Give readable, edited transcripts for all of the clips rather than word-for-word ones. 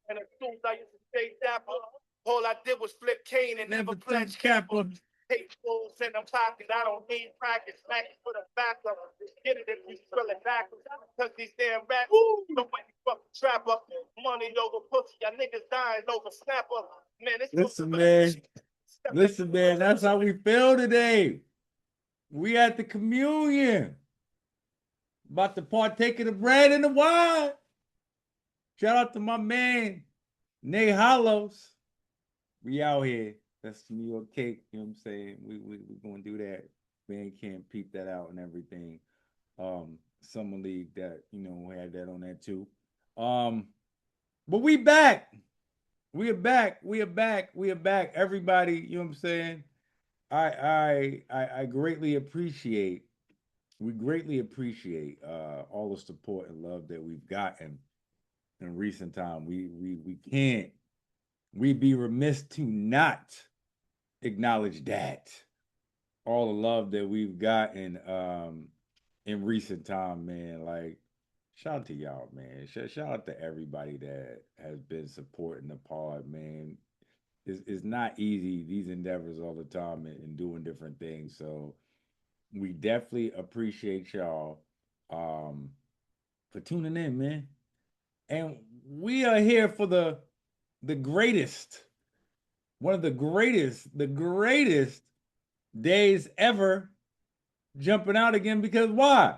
And as soon as I used to stay dapper, all I did was flip cane and never pledge capital. Take fools in the pocket. I don't need practice. Smack it for the back up. Get it if you spell it backwards. Cause these damn rats. The way you fucking trap up. Money over pussy. Y'all niggas dying over snap up. Man, it's listen, man. Listen, man. That's how we feel today. We at the communion. About to partake of the bread and the wine. Shout out to my man, Nate Hollows. We out here. That's the New York cake. You know what I'm saying? We gonna do that. Man can't peep that out and everything. Summer League that, you know, had that on that too. But we back. We are back. We are back. We are back. Everybody, you know what I'm saying? I greatly appreciate, we greatly appreciate all the support and love that we've gotten in recent time. We can't, we'd be remiss to not acknowledge that. All the love that we've gotten in recent time, man. Like, shout out to y'all, man. Shout out to everybody that has been supporting the pod, man. It's not easy, these endeavors all the time and doing different things. So we definitely appreciate y'all for tuning in, man. And we are here for the greatest, one of the greatest days ever jumping out again. Because why?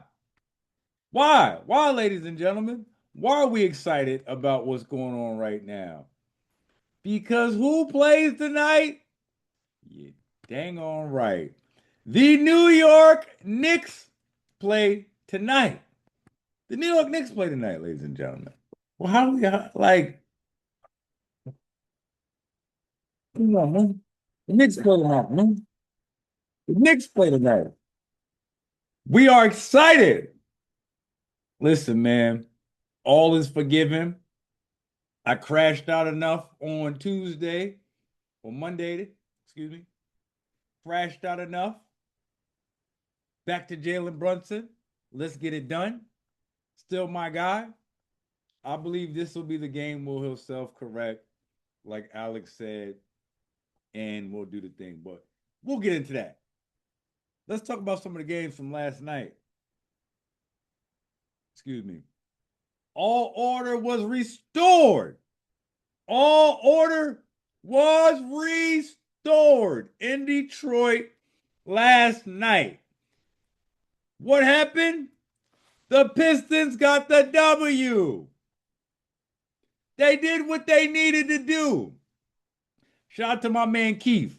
Why, ladies and gentlemen? Why are we excited about what's going on right now? Because who plays tonight? You dang on right. The New York Knicks play tonight. The New York Knicks play tonight, ladies and gentlemen. Well, how we like? Come on, man. The Knicks play tonight, man. The Knicks play tonight. We are excited. Listen, man, all is forgiven. I crashed out enough on Tuesday or Monday, excuse me. Crashed out enough. Back to Jalen Brunson. Let's get it done. Still my guy. I believe this will be the game where he'll self-correct, like Alex said, and we'll do the thing. But we'll get into that. Let's talk about some of the games from last night. Excuse me. All order was restored. All order was restored in Detroit last night. What happened? The Pistons got the W. They did what they needed to do. Shout out to my man Keith.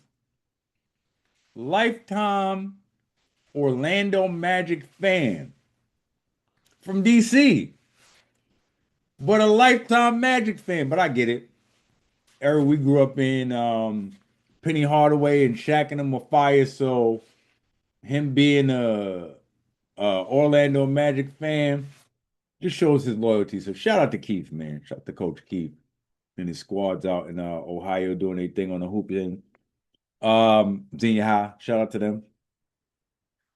Lifetime Orlando Magic fan from DC. But a lifetime Magic fan. But I get it. Eric, we grew up in Penny Hardaway and Shaq and them were fire. So him being a Orlando Magic fan just shows his loyalty. So shout out to Keith, man. Shout out to Coach Keith and his squads out in Ohio doing their thing on the hoop end. Xenia High, shout out to them.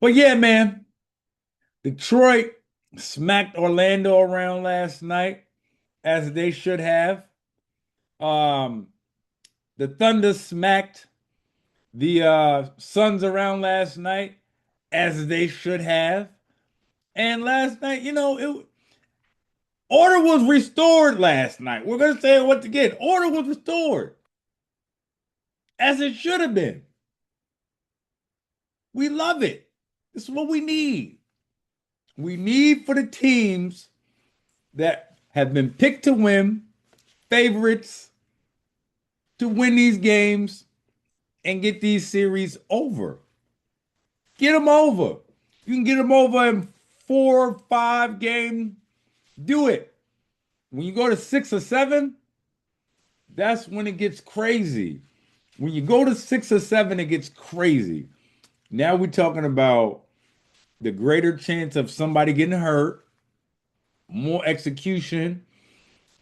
But yeah, man, Detroit smacked Orlando around last night, as they should have. The Thunder smacked the Suns around last night, as they should have. And last night, you know, order was restored last night. We're gonna say it once again. Order was restored, as it should have been. We love it. This is what we need. We need for the teams that have been picked to win, favorites to win these games and get these series over. Get them over. You can get them over in 4 or 5 games. Do it. When you go to 6 or 7, that's when it gets crazy. When you go to 6 or 7, it gets crazy. Now we're talking about the greater chance of somebody getting hurt, more execution.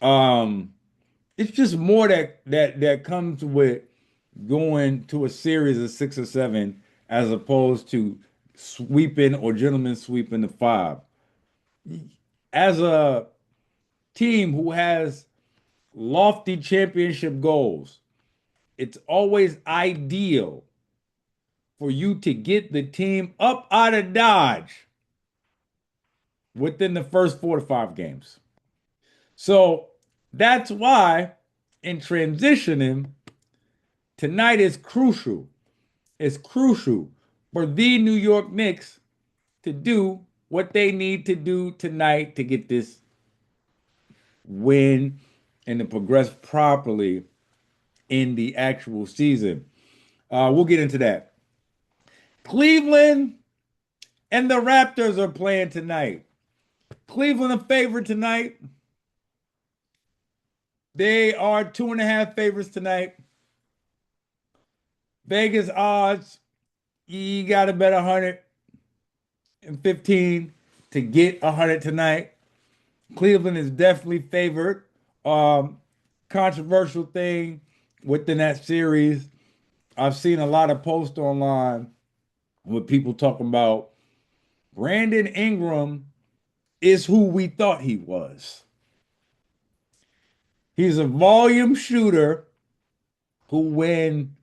It's just more that comes with going to a series of 6 or 7 as opposed to sweeping or gentlemen sweeping the 5. As a team who has lofty championship goals, it's always ideal for you to get the team up out of Dodge within the first 4 to 5 games. So that's why in transitioning, tonight is crucial. It's crucial for the New York Knicks to do what they need to do tonight to get this win and to progress properly in the actual season. We'll get into that. Cleveland and the Raptors are playing tonight. Cleveland a favorite tonight. They are 2.5 favorites tonight. Vegas odds, you got to bet 115 to get 100 tonight. Cleveland is definitely favored. Controversial thing within that series. I've seen a lot of posts online with people talking about Brandon Ingram is who we thought he was. He's a volume shooter who, when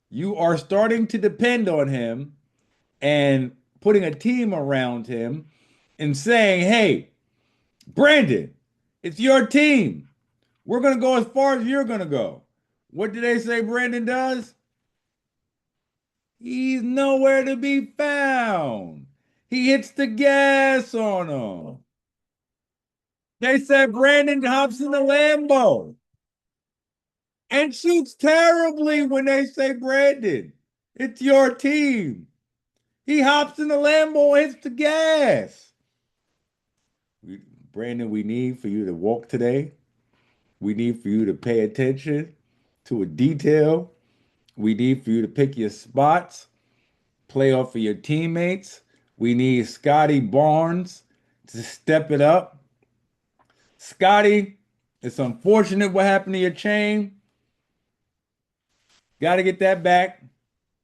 you are starting to depend on him and putting a team around him and saying, hey, Brandon, it's your team. We're going to go as far as you're going to go. What do they say Brandon does? He's nowhere to be found. He hits the gas on them. They said Brandon hops in the Lambo and shoots terribly when they say Brandon. It's your team. He hops in the Lambo and hits the gas. Brandon, we need for you to walk today. We need for you to pay attention to a detail. We need for you to pick your spots, play off of your teammates. We need Scotty Barnes to step it up. Scotty, it's unfortunate what happened to your chain. Got to get that back.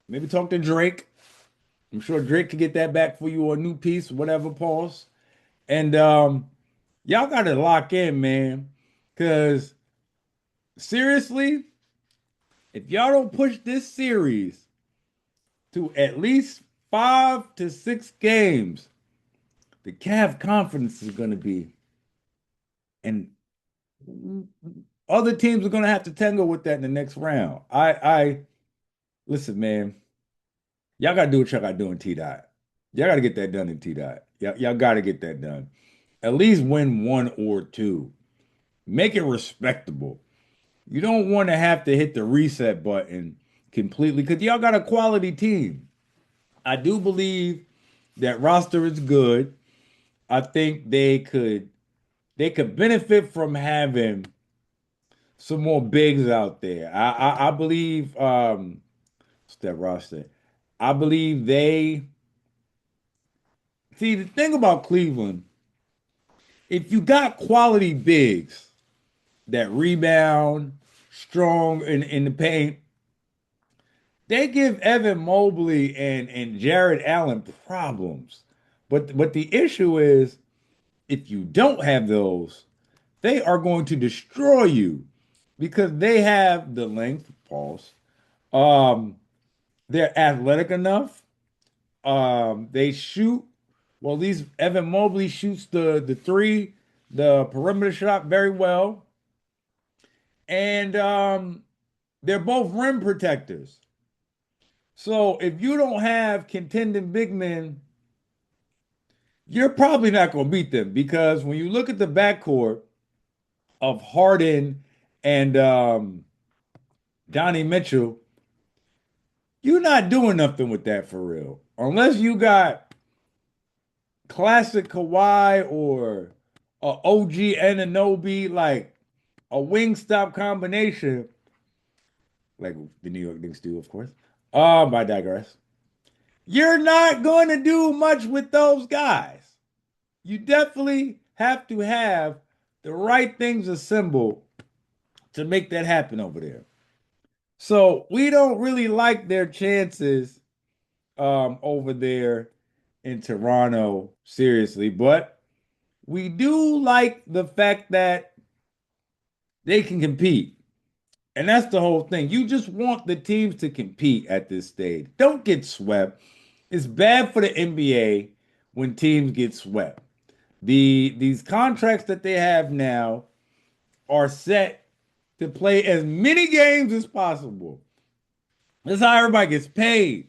Maybe talk to Drake. I'm sure Drake could get that back for you or a new piece, whatever, pause. And y'all got to lock in, man. Because seriously, if y'all don't push this series to at least 5 to 6 games, the Cavs confidence is going to be, and other teams are going to have to tangle with that in the next round. I listen, man. Y'all got to do what y'all got to do in T Dot. Y'all got to get that done in T Dot. Y'all got to get that done. At least win one or two. Make it respectable. You don't want to have to hit the reset button completely because y'all got a quality team. I do believe that roster is good. I think they could benefit from having some more bigs out there. I believe what's that roster? I believe they see the thing about Cleveland, if you got quality bigs that rebound, strong in the paint, they give Evan Mobley and Jared Allen problems. But the issue is if you don't have those, they are going to destroy you because they have the length, pause. Um, they're athletic enough. They shoot. Well, at least Evan Mobley shoots the three, the perimeter shot very well, and they're both rim protectors. So if you don't have contending big men, you're probably not going to beat them because when you look at the backcourt of Harden and Donnie Mitchell, you're not doing nothing with that for real. Unless you got classic Kawhi or a OG Anunoby, like a wing stop combination, like the New York Knicks do, of course. I digress. You're not going to do much with those guys. You definitely have to have the right things assembled to make that happen over there. So we don't really like their chances over there in Toronto, seriously, but we do like the fact that they can compete. And that's the whole thing. You just want the teams to compete at this stage. Don't get swept. It's bad for the NBA when teams get swept. These contracts that they have now are set to play as many games as possible. That's how everybody gets paid.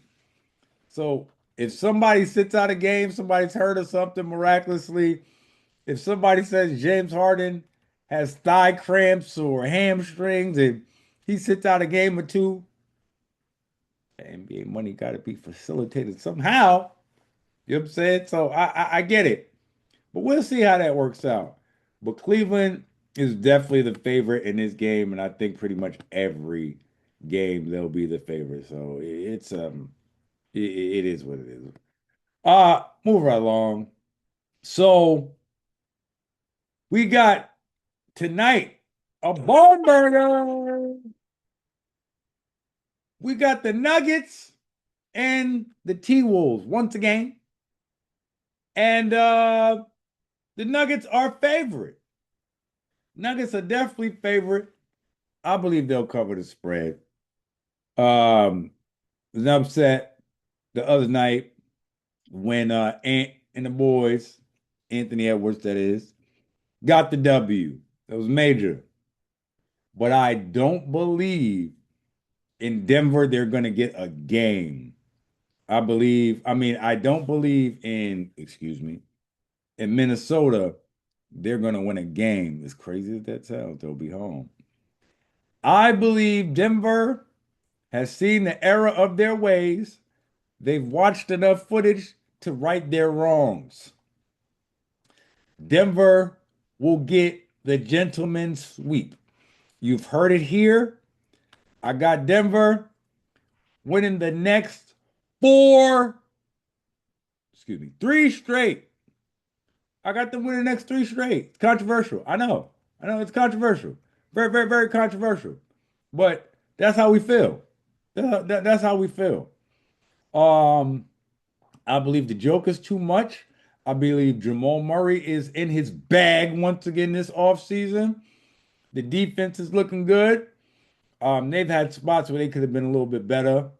So if somebody sits out a game, somebody's hurt or something miraculously, if somebody says James Harden has thigh cramps or hamstrings and he sits out a game or two, the NBA money got to be facilitated somehow. You know what I'm saying? So I get it, but we'll see how that works out. But Cleveland is definitely the favorite in this game, and I think pretty much every game they'll be the favorite. So it is what it is. Move right along. So we got tonight a barn burner. We got the Nuggets and the T-Wolves once again. And the Nuggets are favorite. Nuggets are definitely favorite. I believe they'll cover the spread. Was upset the other night when Ant and the boys, Anthony Edwards, that is, got the W. That was major. But I don't believe in Denver they're gonna get a game. I don't believe in, excuse me, in Minnesota, they're gonna win a game. As crazy as that sounds, they'll be home. I believe Denver has seen the error of their ways. They've watched enough footage to right their wrongs. Denver will get the gentleman's sweep. You've heard it here. I got Denver winning the next three straight. I got them winning the next three straight. It's controversial. I know. It's controversial. Very, very, very controversial. But that's how we feel. That's how we feel. I believe the Joker's too much. I believe Jamal Murray is in his bag once again this offseason. The defense is looking good. They've had spots where they could have been a little bit better.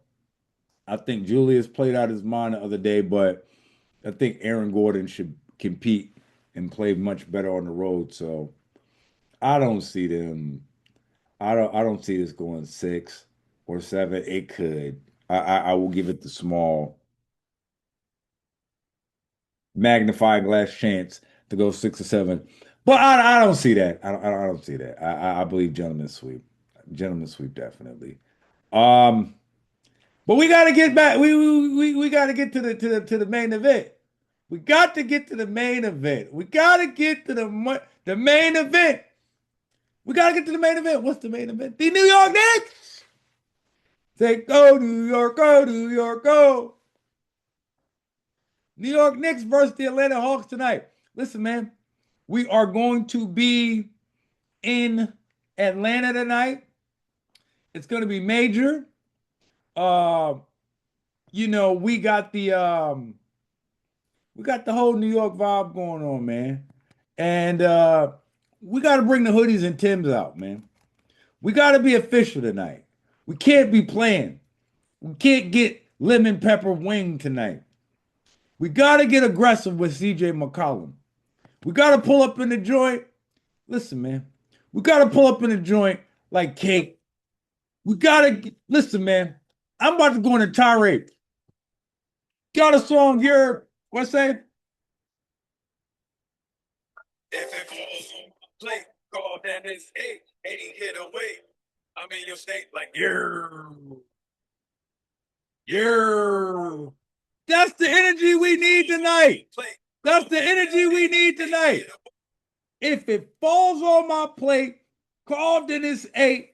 I think Julius played out his mind the other day, but I think Aaron Gordon should compete and play much better on the road. So I don't see them. I don't see this going 6 or 7. It could. I will give it the small magnifying glass chance to go 6 or 7. But I don't see that. I don't see that. I believe gentlemen sweep. Gentlemen sweep definitely. Um, but we got to get back. We got to get to the main event. We got to get to the main event. We got to get to the main event. We got to get to the main event. What's the main event? The New York Knicks. Say go New York, go New York, go. New York Knicks versus the Atlanta Hawks tonight. Listen, man, we are going to be in Atlanta tonight. It's going to be major. Uh, we got the whole New York vibe going on, man. And we got to bring the hoodies and Timbs out, man. We got to be official tonight. We can't be playing. We can't get lemon pepper wing tonight. We got to get aggressive with CJ McCollum. We got to pull up in the joint. Listen, man. We got to pull up in the joint like cake. We got to listen, man. I'm about to go on a tirade. Got a song here. What's that? If it falls on my plate, call that is 8 hit away. I'm in your state like, yeah. That's the energy we need tonight. That's the energy we need tonight. If it falls on my plate, carved in this 8,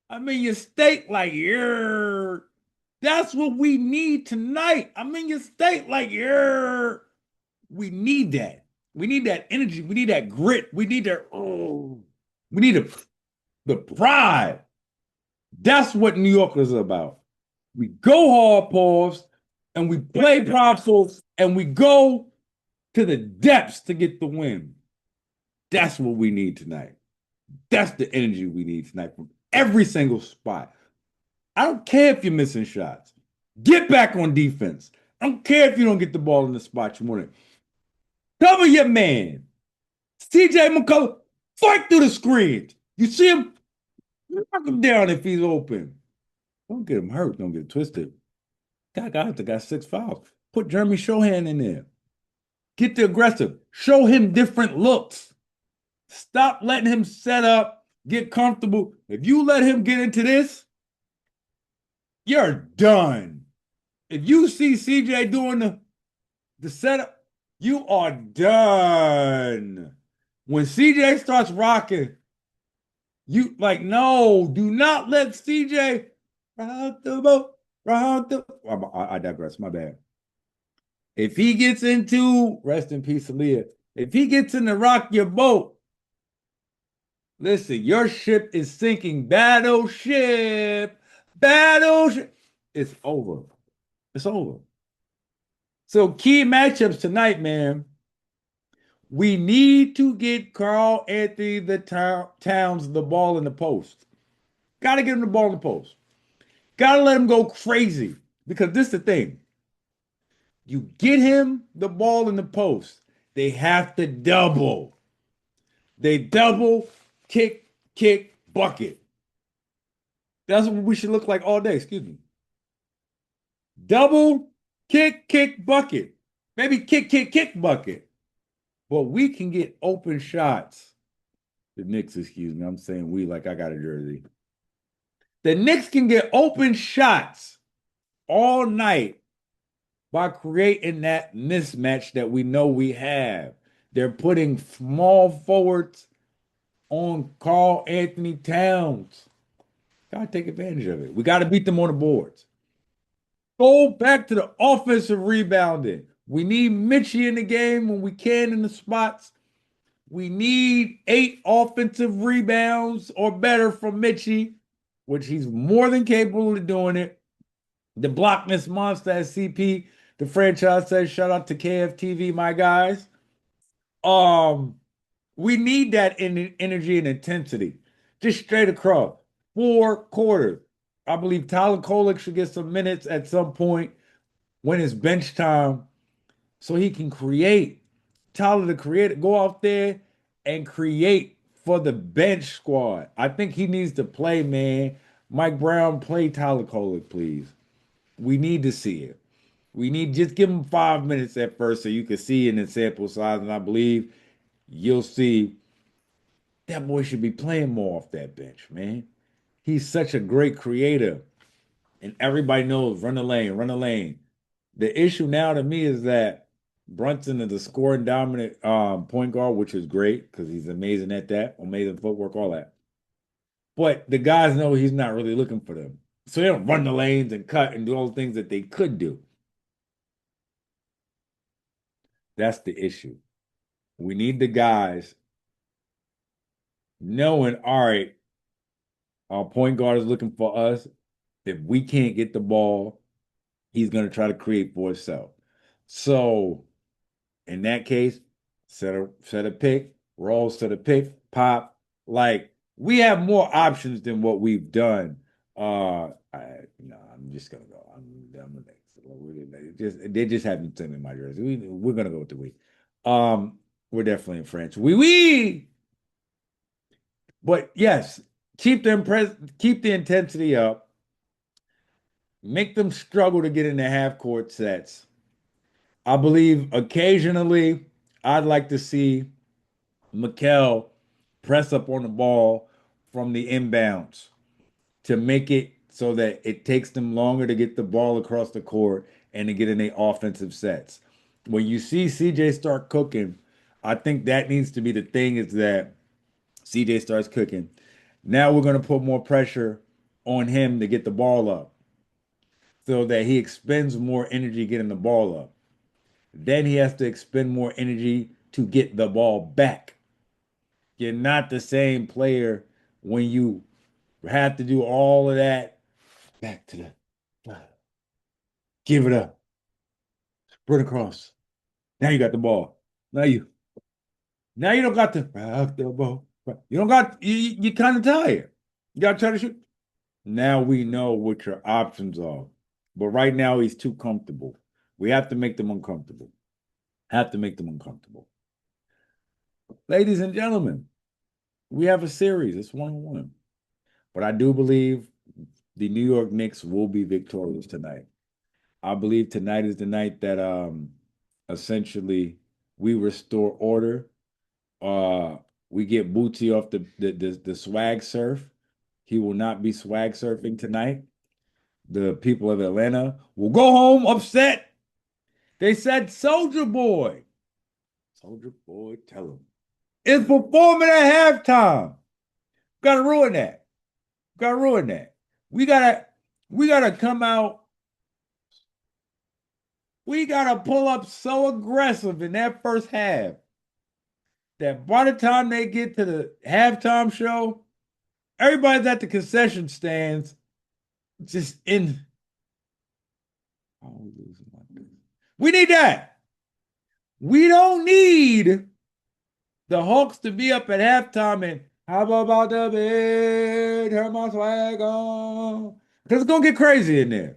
I'm in your state like, yeah. That's what we need tonight. I'm in your state like, yeah. We need that. We need that energy. We need that grit. We need that, we need the pride. That's what New Yorkers are about. We go hard pause and we play props and we go to the depths to get the win. That's what we need tonight. That's the energy we need tonight from every single spot. I don't care if you're missing shots. Get back on defense. I don't care if you don't get the ball in the spot you want it. Cover your man. CJ McCullough, fight through the screens. You see him? Knock him down if he's open. Don't get him hurt. Don't get it twisted. God got 6 fouls. Put Jeremy Shohan in there. Get the aggressive. Show him different looks. Stop letting him set up, get comfortable. If you let him get into this, you're done. If you see CJ doing the setup, you are done. When CJ starts rocking, you like, no, do not let CJ rock the boat, rock the. I digress. My bad. If he gets into, rest in peace, Aaliyah. If he gets in the rock your boat, listen, your ship is sinking. Battleship. It's over. It's over. So key matchups tonight, man. We need to get Karl-Anthony Towns the ball in the post. Got to get him the ball in the post. Got to let him go crazy. Because this is the thing. You get him the ball in the post, they have to double. They double, kick, bucket. That's what we should look like all day. Excuse me. Double, kick, bucket. Maybe kick, bucket. But we can get open shots. The Knicks, excuse me. I'm saying we like I got a jersey. The Knicks can get open shots all night by creating that mismatch that we know we have. They're putting small forwards on Karl-Anthony Towns. Gotta take advantage of it. We got to beat them on the boards. Go back to the offensive rebounding. We need Mitchie in the game when we can in the spots. We need 8 offensive rebounds or better from Mitchie, which he's more than capable of doing it. The blockness monster as CP, the franchise says, shout out to KFTV, my guys. We need that energy and intensity. Just straight across. 4 quarters. I believe Tyler Kolek should get some minutes at some point when it's bench time so he can create. Tyler, the creator, go out there and create for the bench squad. I think he needs to play, man. Mike Brown, play Tyler Kolek, please. We need to see it. We need just give him 5 minutes at first so you can see in the sample size, and I believe you'll see that boy should be playing more off that bench, man. He's such a great creator, and everybody knows run the lane, run the lane. The issue now to me is that Brunson is a scoring dominant point guard, which is great because he's amazing at that, amazing footwork, all that. But the guys know he's not really looking for them. So they don't run the lanes and cut and do all the things that they could do. That's the issue. We need the guys knowing, all right, our point guard is looking for us. If we can't get the ball, he's going to try to create for himself. So in that case, set a pick, roll, set a pick, pop. Like we have more options than what we've done. I'm just gonna go. I'm next. They just haven't sent me my jersey. We're gonna go with the we. We're definitely in French. We. But yes, keep the intensity up. Make them struggle to get into half court sets. I believe occasionally I'd like to see Mikal press up on the ball from the inbounds to make it so that it takes them longer to get the ball across the court and to get in their offensive sets. When you see CJ start cooking, I think that needs to be the thing is that CJ starts cooking. Now we're going to put more pressure on him to get the ball up so that he expends more energy getting the ball up. Then he has to expend more energy to get the ball back. You're not the same player when you have to do all of that. Back to the give it up. Sprint across. Now you got the ball. Now you don't got to rock the ball. You don't got you kind of tired. You got to try to shoot. Now we know what your options are. But right now he's too comfortable. We have to make them uncomfortable. Have to make them uncomfortable. Ladies and gentlemen, we have a series. It's 1-1. But I do believe the New York Knicks will be victorious tonight. I believe tonight is the night that essentially we restore order. We get Bootsy off the swag surf. He will not be swag surfing tonight. The people of Atlanta will go home upset. They said Soldier Boy. Soldier Boy, tell him. Is performing at halftime. Gotta ruin that. Gotta ruin that. We gotta come out. We gotta pull up so aggressive in that first half that by the time they get to the halftime show, everybody's at the concession stands just in. Oh, we need that. We don't need the Hawks to be up at halftime and how about the bed? Turn my swag on. Because it's going to get crazy in there.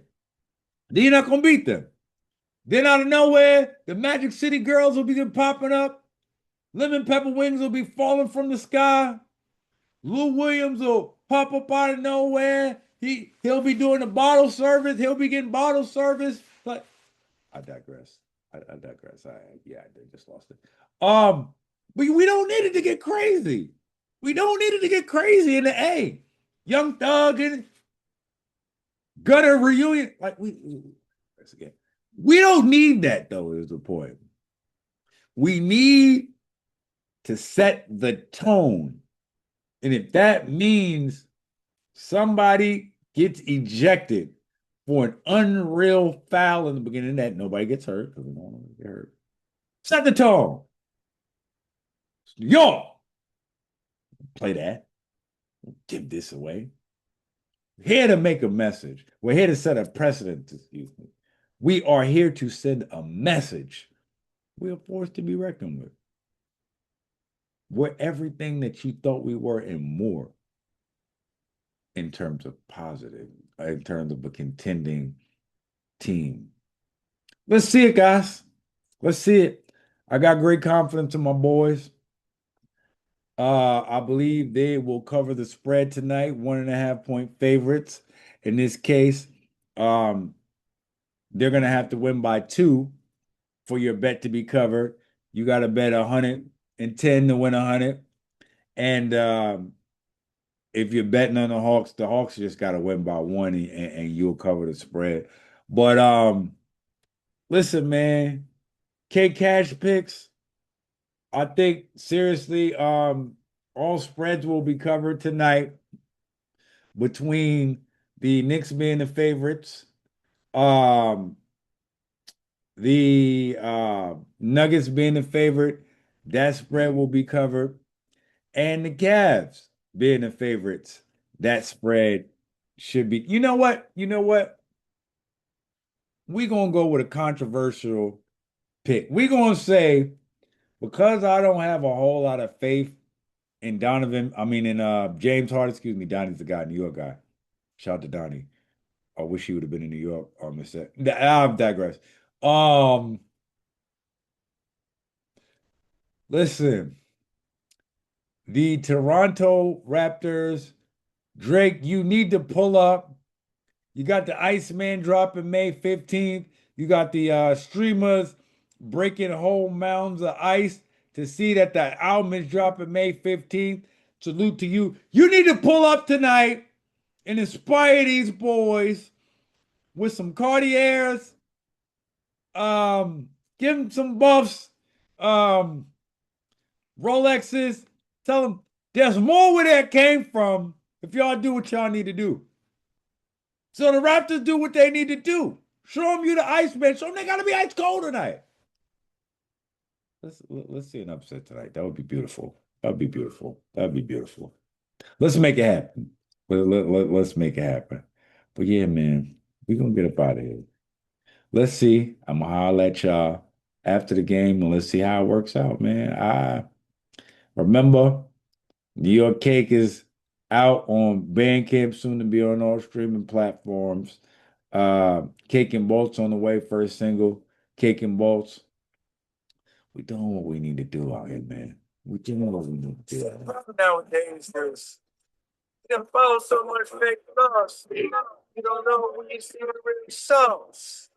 Then you're not going to beat them. Then out of nowhere, the Magic City girls will be popping up. Lemon pepper wings will be falling from the sky. Lou Williams will pop up out of nowhere. He'll be doing the bottle service. He'll be getting bottle service. But I digress. I digress. I just lost it. But we don't need it to get crazy. We don't need it to get crazy in the A. Young Thug and Gutter reunion. Like we don't need that though, is the point. We need to set the tone. And if that means somebody gets ejected for an unreal foul in the beginning, that nobody gets hurt because we don't want to get hurt. Set the tone. It's New York. Play that. Give this away. We're here to make a message. We're here to set a precedent, excuse me. We are here to send a message. We are forced to be reckoned with. We're everything that you thought we were and more in terms of positive, in terms of a contending team. Let's see it, guys. Let's see it. I got great confidence in my boys. I believe they will cover the spread tonight, 1.5-point favorites. In this case, they're going to have to win by 2 for your bet to be covered. You got to bet 110 to win 100. And if you're betting on the Hawks just got to win by 1 and you'll cover the spread. But listen, man, K Cash picks. I think seriously, all spreads will be covered tonight between the Knicks being the favorites, the Nuggets being the favorite. That spread will be covered, and the Cavs being the favorites. That spread should be. You know what? You know what? We're gonna go with a controversial pick. We're gonna say, because I don't have a whole lot of faith in James Harden, excuse me, Donnie's the guy, New York guy. Shout out to Donnie. I wish he would have been in New York on the set. I digress. Listen, the Toronto Raptors, Drake, you need to pull up. You got the Iceman dropping May 15th. You got the streamers breaking whole mounds of ice to see that the album is dropping May 15th. Salute to you. You need to pull up tonight and inspire these boys with some Cartiers. Give them some buffs. Rolexes. Tell them there's more where that came from if y'all do what y'all need to do. So the Raptors do what they need to do. Show them you the Iceman. Show them they gotta be ice cold tonight. Let's see an upset tonight. That would be beautiful. That would be beautiful. That would be beautiful. Let's make it happen. Let's make it happen. But yeah, man, we're gonna get up out of here. Let's see. I'm gonna holler at y'all after the game and let's see how it works out, man. I remember New York Cake is out on Bandcamp, soon to be on all streaming platforms. Cake and Bolts on the way, first single. Cake and Bolts. We doing what we need to do out here, man. We doing what we need to do. Nowadays, there's you can follow so much fake loss. You don't know when you see the real sauce.